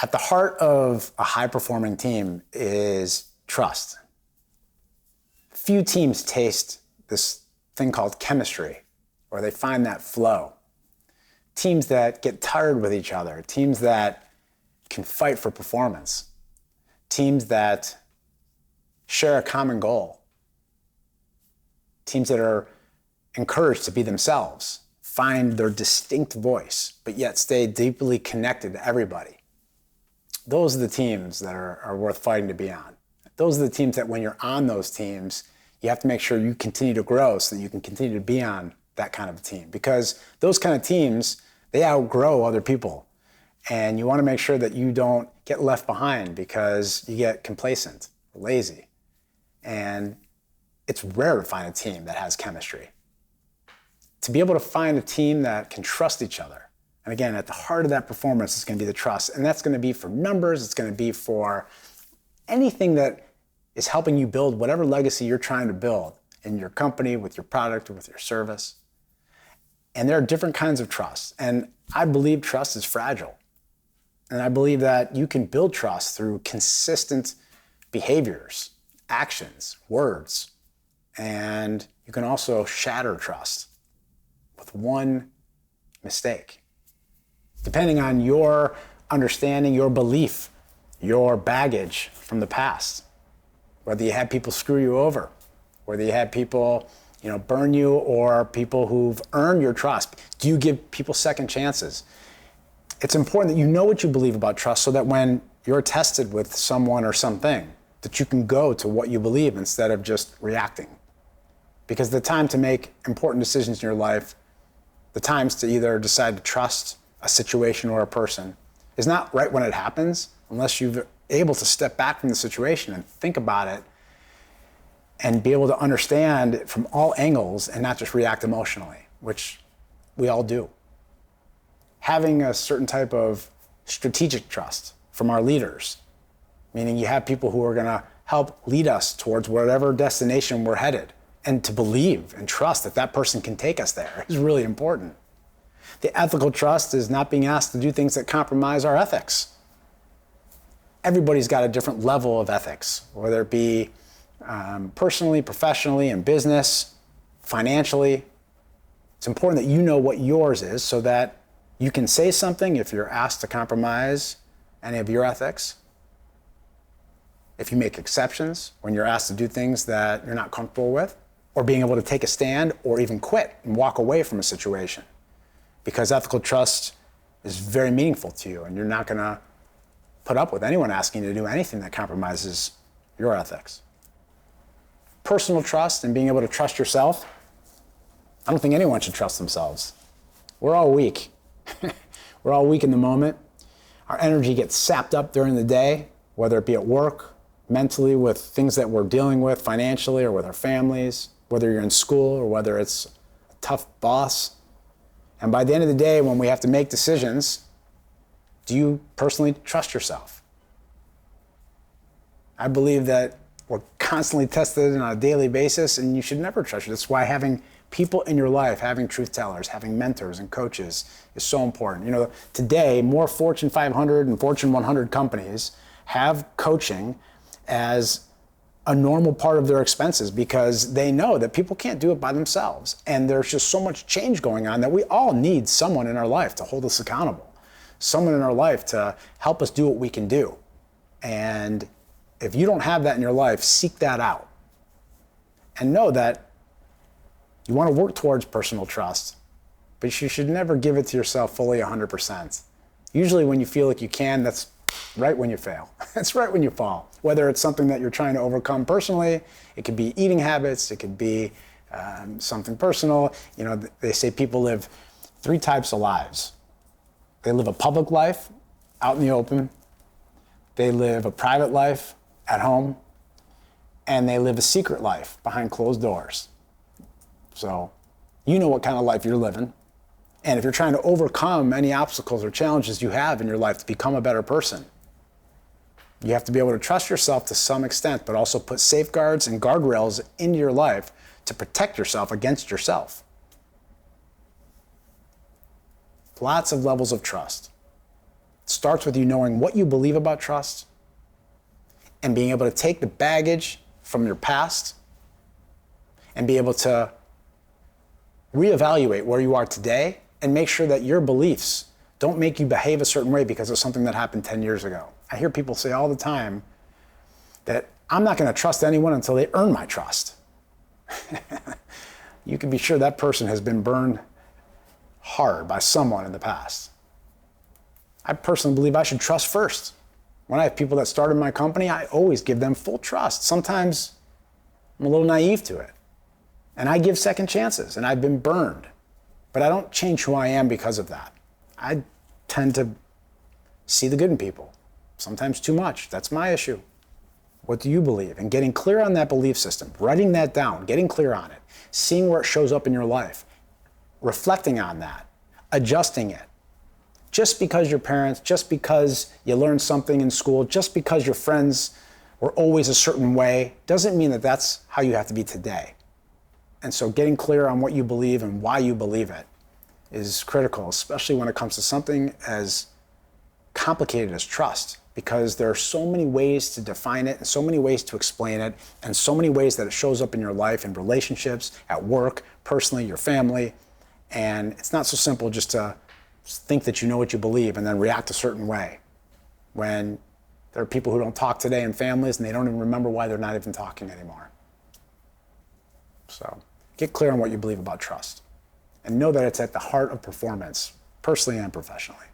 At the heart of a high-performing team is trust. Few teams taste this thing called chemistry, or they find that flow. Teams that get tired with each other, teams that can fight for performance, teams that share a common goal, teams that are encouraged to be themselves, find their distinct voice, but yet stay deeply connected to everybody. Those are the teams that are worth fighting to be on. Those are the teams that when you're on those teams, you have to make sure you continue to grow so that you can continue to be on that kind of a team. Because those kind of teams, they outgrow other people. And you want to make sure that you don't get left behind because you get complacent, lazy. And it's rare to find a team that has chemistry. To be able to find a team that can trust each other, and again, at the heart of that performance is going to be the trust. And that's going to be for numbers. It's going to be for anything that is helping you build whatever legacy you're trying to build in your company, with your product, or with your service. And there are different kinds of trust. And I believe trust is fragile. And I believe that you can build trust through consistent behaviors, actions, words. And you can also shatter trust with one mistake. Depending on your understanding, your belief, your baggage from the past, whether you had people screw you over, whether you had people, burn you, or people who've earned your trust. Do you give people second chances? It's important that you know what you believe about trust so that when you're tested with someone or something, that you can go to what you believe instead of just reacting. Because the time to make important decisions in your life, the times to either decide to trust a situation or a person, is not right when it happens, unless you're able to step back from the situation and think about it and be able to understand it from all angles and not just react emotionally, which we all do. Having a certain type of strategic trust from our leaders, meaning you have people who are going to help lead us towards whatever destination we're headed, and to believe and trust that that person can take us there is really important. The ethical trust is not being asked to do things that compromise our ethics. Everybody's got a different level of ethics, whether it be personally, professionally, in business, financially. It's important that you know what yours is so that you can say something if you're asked to compromise any of your ethics. If you make exceptions when you're asked to do things that you're not comfortable with, or being able to take a stand or even quit and walk away from a situation. Because ethical trust is very meaningful to you, and you're not going to put up with anyone asking you to do anything that compromises your ethics. Personal trust and being able to trust yourself. I don't think anyone should trust themselves. We're all weak. We're all weak in the moment. Our energy gets sapped up during the day, whether it be at work, mentally with things that we're dealing with financially or with our families, whether you're in school or whether it's a tough boss. And by the end of the day, when we have to make decisions, do you personally trust yourself? I believe that we're constantly tested on a daily basis, and you should never trust you. That's why having people in your life, having truth tellers, having mentors and coaches is so important. Today, more Fortune 500 and Fortune 100 companies have coaching as a normal part of their expenses because they know that people can't do it by themselves. And there's just so much change going on that we all need someone in our life to hold us accountable, someone in our life to help us do what we can do. And if you don't have that in your life, seek that out. And know that you want to work towards personal trust, but you should never give it to yourself fully 100%. Usually when you feel like you can, that's right when you fail. That's right when you fall. Whether it's something that you're trying to overcome personally, it could be eating habits, it could be something personal. They say people live 3 types of lives. They live a public life out in the open, they live a private life at home, and they live a secret life behind closed doors. So you know what kind of life you're living. And if you're trying to overcome any obstacles or challenges you have in your life to become a better person, you have to be able to trust yourself to some extent, but also put safeguards and guardrails into your life to protect yourself against yourself. Lots of levels of trust. It starts with you knowing what you believe about trust and being able to take the baggage from your past and be able to reevaluate where you are today and make sure that your beliefs don't make you behave a certain way because of something that happened 10 years ago. I hear people say all the time that I'm not going to trust anyone until they earn my trust. You can be sure that person has been burned hard by someone in the past. I personally believe I should trust first. When I have people that started my company, I always give them full trust. Sometimes I'm a little naive to it. And I give second chances, and I've been burned. But I don't change who I am because of that. I tend to see the good in people, sometimes too much. That's my issue. What do you believe? And getting clear on that belief system, writing that down, getting clear on it, seeing where it shows up in your life, reflecting on that, adjusting it. Just because your parents, just because you learned something in school, just because your friends were always a certain way, doesn't mean that that's how you have to be today. And so getting clear on what you believe and why you believe it is critical, especially when it comes to something as complicated as trust, because there are so many ways to define it and so many ways to explain it and so many ways that it shows up in your life, in relationships, at work, personally, your family. And it's not so simple just to think that you know what you believe and then react a certain way when there are people who don't talk today in families and they don't even remember why they're not even talking anymore. So get clear on what you believe about trust and know that it's at the heart of performance, personally and professionally.